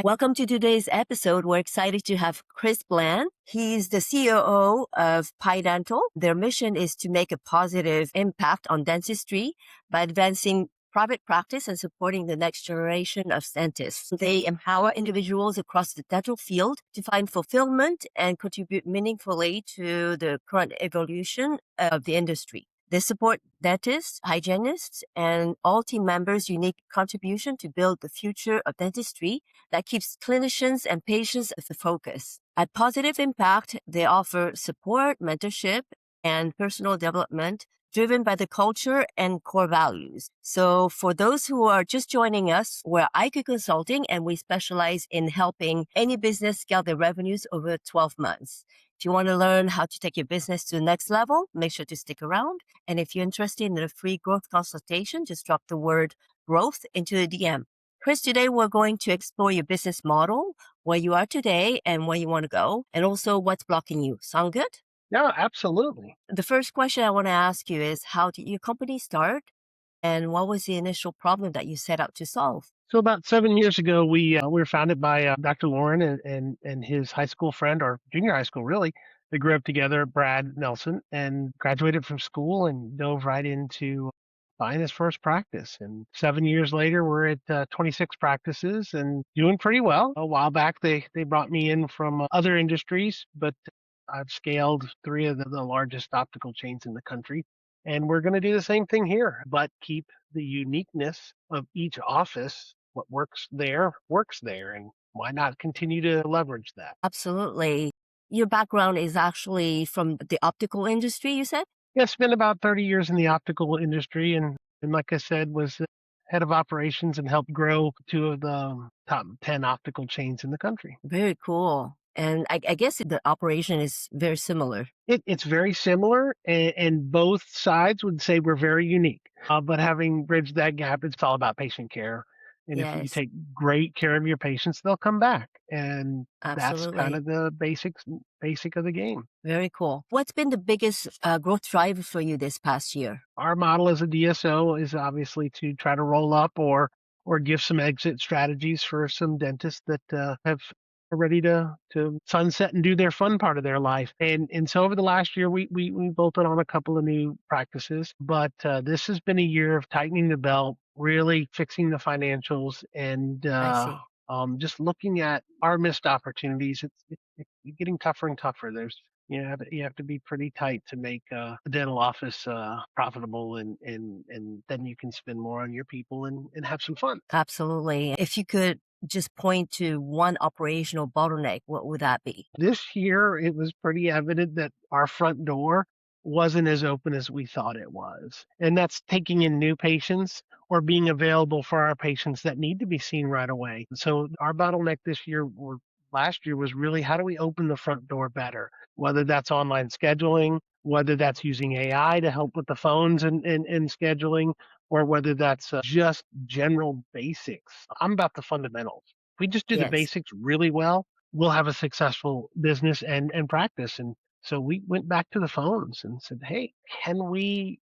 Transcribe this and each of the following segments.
Welcome to today's episode. We're excited to have Chris Blann. He's the COO of PiDental. Their mission is to make a positive impact on dentistry by advancing private practice and supporting the next generation of dentists. They empower individuals across the dental field to find fulfillment and contribute meaningfully to the current evolution of the industry. They support dentists, hygienists, and all team members' unique contribution to build the future of dentistry that keeps clinicians and patients at the focus. At Positive Impact, they offer support, mentorship, and personal development driven by the culture and core values. So for those who are just joining us, we're IQ Consulting, and we specialize in helping any business scale their revenues over 12 months. If you want to learn how to take your business to the next level, make sure to stick around. And if you're interested in a free growth consultation, just drop the word growth into the DM. Chris, today we're going to explore your business model, where you are today and where you want to go, and also what's blocking you. Sound good? Yeah, absolutely. The first question I want to ask you is, how did your company start? And what was the initial problem that you set out to solve? So about 7 years ago, we were founded by Dr. Lauren and his high school friend, or junior high school, really. They grew up together, Brad Nelson, and graduated from school and dove right into buying his first practice. And 7 years later, we're at 26 practices and doing pretty well. A while back, they brought me in from other industries, but I've scaled three of the largest optical chains in the country. And we're going to do the same thing here, but keep the uniqueness of each office. What works there, and why not continue to leverage that? Absolutely. Your background is actually from the optical industry, you said? Yeah, spent about 30 years in the optical industry, and like I said, was head of operations and helped grow two of the top 10 optical chains in the country. Very cool. And I guess the operation is very similar. It's very similar, and both sides would say we're very unique. But having bridged that gap, it's all about patient care. And if you Yes, take great care of your patients, they'll come back. And that's kind absolutely. of the basic of the game. Very cool. What's been the biggest growth driver for you this past year? Our model as a DSO is obviously to try to roll up or give some exit strategies for some dentists that have are ready to sunset and do their fun part of their life. And so over the last year, we bolted on a couple of new practices, but this has been a year of tightening the belt, really fixing the financials, and I see. just looking at our missed opportunities. It's getting tougher and tougher. You have to be pretty tight to make a dental office profitable, and then you can spend more on your people and have some fun. Absolutely. If you could just point to one operational bottleneck, what would that be? This year, it was pretty evident that our front door wasn't as open as we thought it was. And that's taking in new patients or being available for our patients that need to be seen right away. So our bottleneck this year or last year was really, how do we open the front door better? Whether that's online scheduling, whether that's using AI to help with the phones and scheduling, or whether that's just general basics. I'm about the fundamentals. If we just do the Yes. basics really well, we'll have a successful business and practice. And so we went back to the phones and said, hey, can we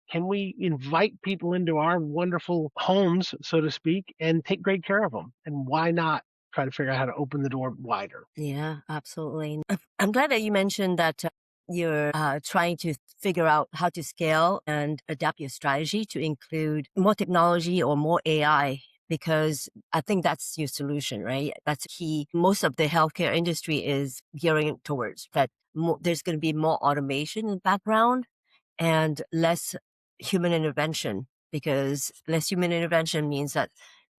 invite people into our wonderful homes, so to speak, and take great care of them? And why not try to figure out how to open the door wider? Yeah, absolutely. I'm glad that you mentioned that you're trying to figure out how to scale and adapt your strategy to include more technology or more AI, because I think that's your solution, right? That's key. Most of the healthcare industry is gearing towards that. There's going to be more automation in the background and less human intervention, because less human intervention means that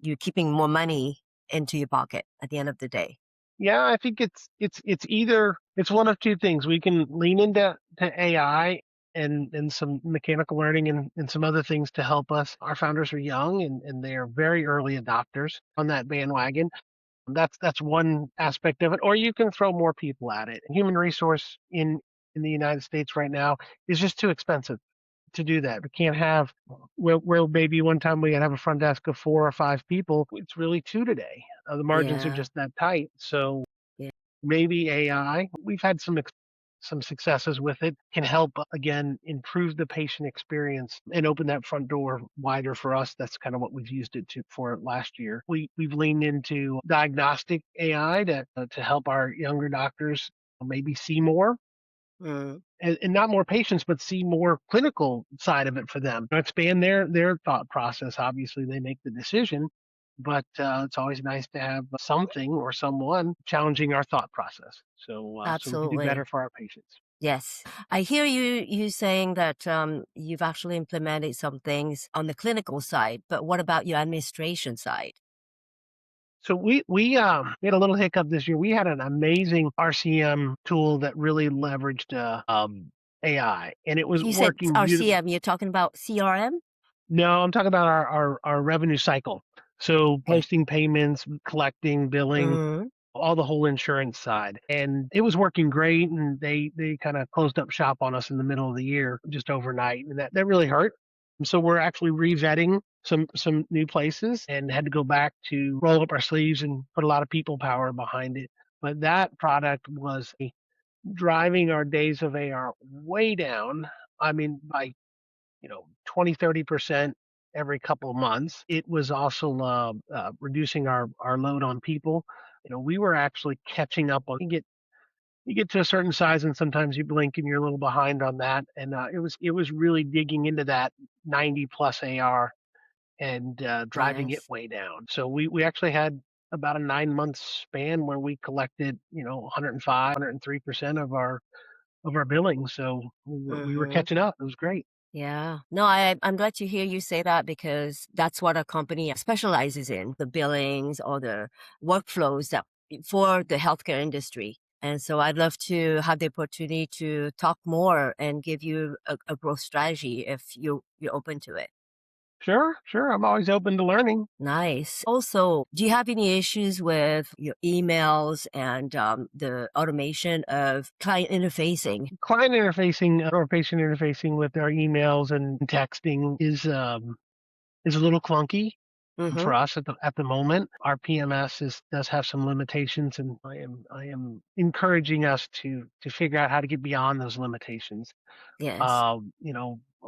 you're keeping more money into your pocket at the end of the day. Yeah, I think it's one of two things. We can lean into AI and some mechanical learning and some other things to help us. Our founders are young and they are very early adopters on that bandwagon. That's one aspect of it. Or you can throw more people at it. Human resource in the United States right now is just too expensive to do that. We can't have where maybe one time we had have a front desk of 4 or 5 people. It's really two today. The margins are Yeah. just that tight. So Yeah. maybe AI. We've had some some successes with it can help again improve the patient experience and open that front door wider for us. That's kind of what we've used it for last year. We've leaned into diagnostic AI to help our younger doctors maybe see more Mm, and not more patients, but see more clinical side of it for them. Expand their thought process. Obviously, they make the decision, but it's always nice to have something or someone challenging our thought process, so we can do absolutely. better for our patients. Yes. I hear you saying that you've actually implemented some things on the clinical side, but what about your administration side? So we had a little hiccup this year. We had an amazing RCM tool that really leveraged AI, and it was You said working beautiful. RCM, you're talking about CRM? No, I'm talking about our revenue cycle. So Okay. posting payments, collecting, billing, Mm, all the whole insurance side. And it was working great. And they kind of closed up shop on us in the middle of the year just overnight. And that really hurt. And so we're actually revetting some new places and had to go back to roll up our sleeves and put a lot of people power behind it. But that product was driving our days of AR way down. I mean, by 20-30% every couple of months. It was also reducing our load on people. We were actually catching up on. You get to a certain size, and sometimes you blink, and you're a little behind on that. And it was really digging into that 90 plus AR and driving it yes. way down. So we actually had about a 9 month span where we collected 105, 103% of our billing. So we were Mm-hmm. catching up. It was great. Yeah. No, I'm glad to hear you say that because that's what a company specializes in, the billings or the workflows that for the healthcare industry. And so I'd love to have the opportunity to talk more and give you a growth strategy if you're open to it. Sure, sure. I'm always open to learning. Nice. Also, do you have any issues with your emails and the automation of client interfacing? Client interfacing or patient interfacing with our emails and texting is a little clunky Mm-hmm. for us at the moment. Our PMS does have some limitations, and I am encouraging us to figure out how to get beyond those limitations. Yes. A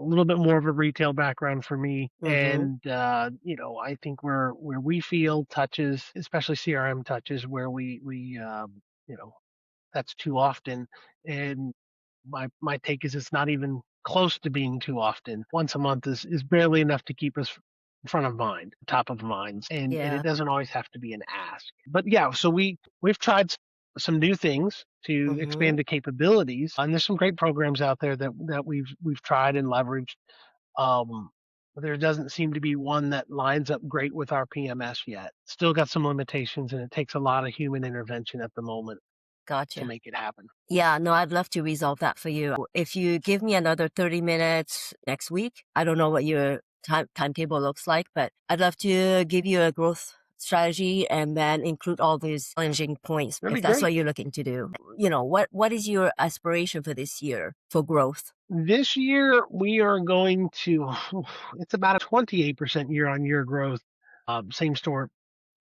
little bit more of a retail background for me, Mm-hmm. and I think where we feel touches, especially CRM touches, where we you know that's too often. And my take is it's not even close to being too often. Once a month is barely enough to keep us front of mind, top of minds, and it Yeah. doesn't always have to be an ask. But yeah, so we've tried some new things to Mm-hmm. expand the capabilities, and there's some great programs out there that we've tried and leveraged. Um, but there doesn't seem to be one that lines up great with our PMS yet. Still got some limitations, and it takes a lot of human intervention at the moment to Gotcha. make it happen. Yeah, no, I'd love to resolve that for you. If you give me another 30 minutes next week, I don't know what your timetable looks like, but I'd love to give you a growth strategy and then include all these challenging points That'd if be that's great. what you're looking to do. What is your aspiration for this year for growth? This year, we are going to, it's about a 28% year on year growth, same store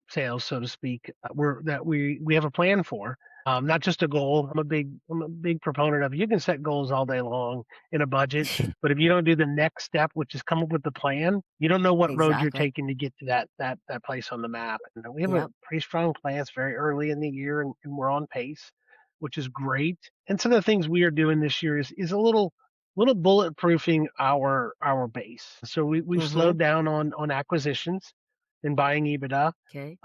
sales, so to speak. We have a plan for, not just a goal. I'm a big proponent of you can set goals all day long in a budget, but if you don't do the next step, which is come up with the plan, you don't know what road you're Exactly. taking to get to that place on the map. And we have a Yep. pretty strong plan. It's very early in the year, and we're on pace, which is great. And some of the things we are doing this year is a little bulletproofing our base. So we've Mm-hmm. slowed down on acquisitions and buying EBITDA, Okay.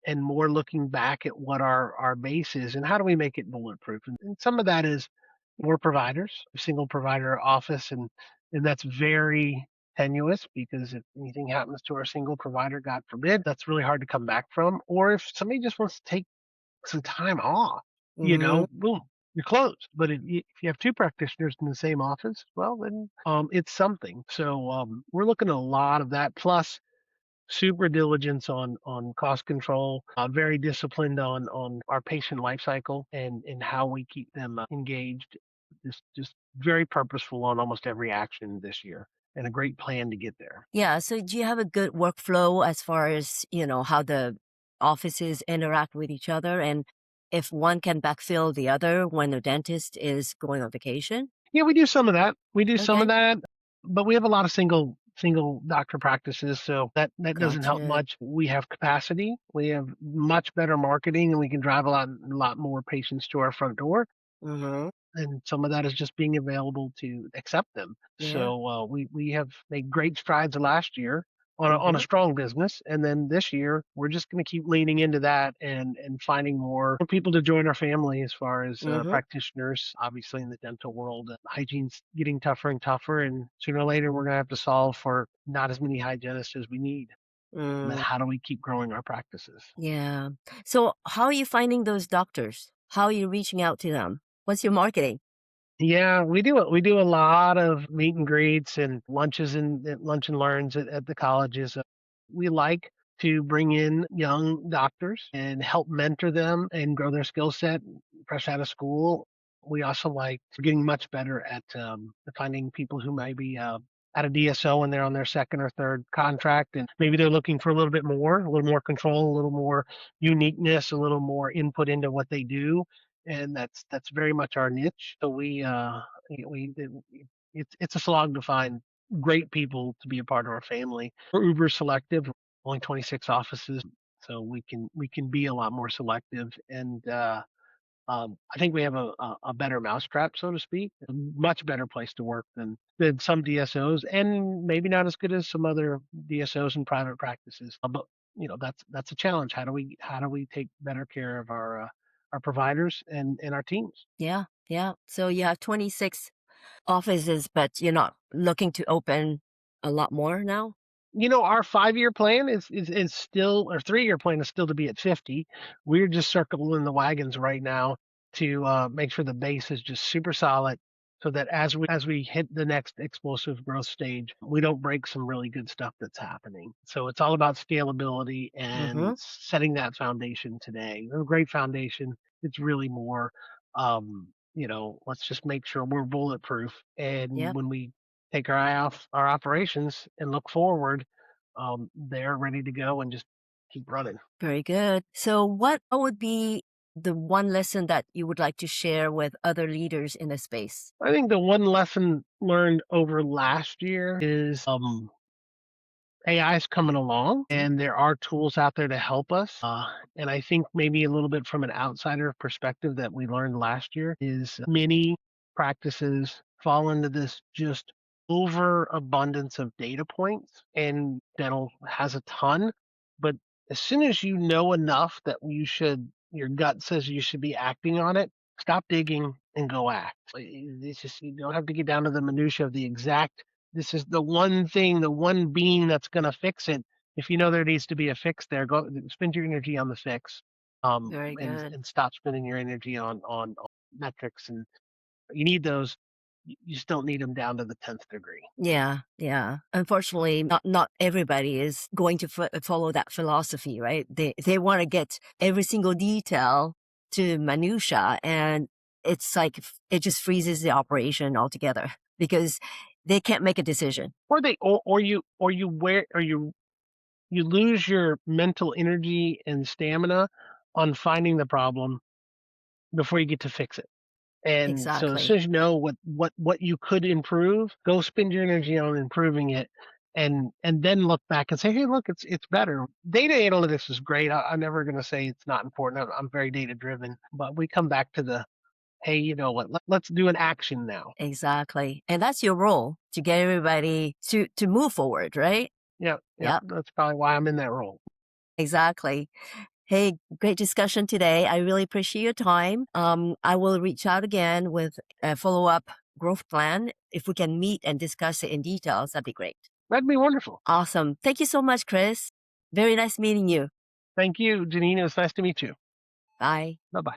and more looking back at what our base is and how do we make it bulletproof. And some of that is more providers, a single provider office, and that's very tenuous because if anything happens to our single provider, God forbid, that's really hard to come back from. Or if somebody just wants to take some time off, Mm-hmm. boom, you're closed. But if you have two practitioners in the same office, well, then it's something. So we're looking at a lot of that. Plus, super diligence on cost control, very disciplined on our patient life cycle and how we keep them engaged. Just very purposeful on almost every action this year, and a great plan to get there. Yeah. So do you have a good workflow as far as, how the offices interact with each other? And if one can backfill the other when the dentist is going on vacation? Yeah, we do some of that. We do some of Okay, that, but we have a lot of single doctor practices, so that doesn't help gotcha. much. We have capacity. We have much better marketing, and we can drive a lot more patients to our front door. Mhm. And some of that is just being available to accept them. Yeah. So we have made great strides last year on a Mhm. strong business, and then this year we're just going to keep leaning into that and finding more people to join our family as far as Mhm. practitioners. Obviously, in the dental world, hygiene's getting tougher and tougher, and sooner or later we're going to have to solve for not as many hygienists as we need. And then Mm, how do we keep growing our practices? yeah. So how are you finding those doctors? How are you reaching out to them? What's your marketing? Yeah, we do a lot of meet and greets and lunches and lunch and learns at the colleges. We like to bring in young doctors and help mentor them and grow their skill set fresh out of school. We also like getting much better at finding people who might be at a DSO and they're on their second or third contract, and maybe they're looking for a little more control, a little more uniqueness, a little more input into what they do, and that's very much our niche. So we it's a slog to find great people to be a part of our family. We're uber selective. Only 26 offices, so we can be a lot more selective. And I think we have a better mousetrap, so to speak, a much better place to work than some DSOs, and maybe not as good as some other DSOs and private practices. But that's a challenge. How do we take better care of our providers and our teams? Yeah, yeah. So you have 26 offices, but you're not looking to open a lot more now? Our 5-year plan is still, or 3-year plan is still to be at 50. We're just circling the wagons right now to make sure the base is just super solid, so that as we hit the next explosive growth stage, we don't break some really good stuff that's happening. So it's all about scalability and Mhm. setting that foundation today. A great foundation. It's really more, let's just make sure we're bulletproof. And Yep. when we take our eye off our operations and look forward, they're ready to go and just keep running. Very good. So what would be the one lesson that you would like to share with other leaders in the space? I think the one lesson learned over last year is AI is coming along, and there are tools out there to help us. And I think maybe a little bit from an outsider perspective that we learned last year is many practices fall into this just overabundance of data points, and dental has a ton. But as soon as you know enough that your gut says you should be acting on it, stop digging and go act. It's just, you don't have to get down to the minutia of the exact, this is the one thing, the one bean that's going to fix it. If you know there needs to be a fix there, go spend your energy on the fix, Very and good. and stop spending your energy on metrics. And you need those. You just don't need them down to the 10th degree. Yeah, yeah. Unfortunately, not everybody is going to follow that philosophy, right? They want to get every single detail to minutia, and it's like it just freezes the operation altogether because they can't make a decision. Or you lose your mental energy and stamina on finding the problem before you get to fix it. And so as Exactly. soon as you know what you could improve, go spend your energy on improving it, and then look back and say, hey, look, it's better. Data analytics is great. I'm never going to say it's not important. I'm very data driven, but we come back to the, hey, you know what? Let's do an action now. Exactly. And that's your role to get everybody to move forward, right? Yeah, yeah. Yep, That's probably why I'm in that role. exactly. Hey, great discussion today. I really appreciate your time. I will reach out again with a follow-up growth plan. If we can meet and discuss it in details, that'd be great. That'd be wonderful. Awesome. Thank you so much, Chris. Very nice meeting you. Thank you, Jeannine. It was nice to meet you. Bye. Bye bye.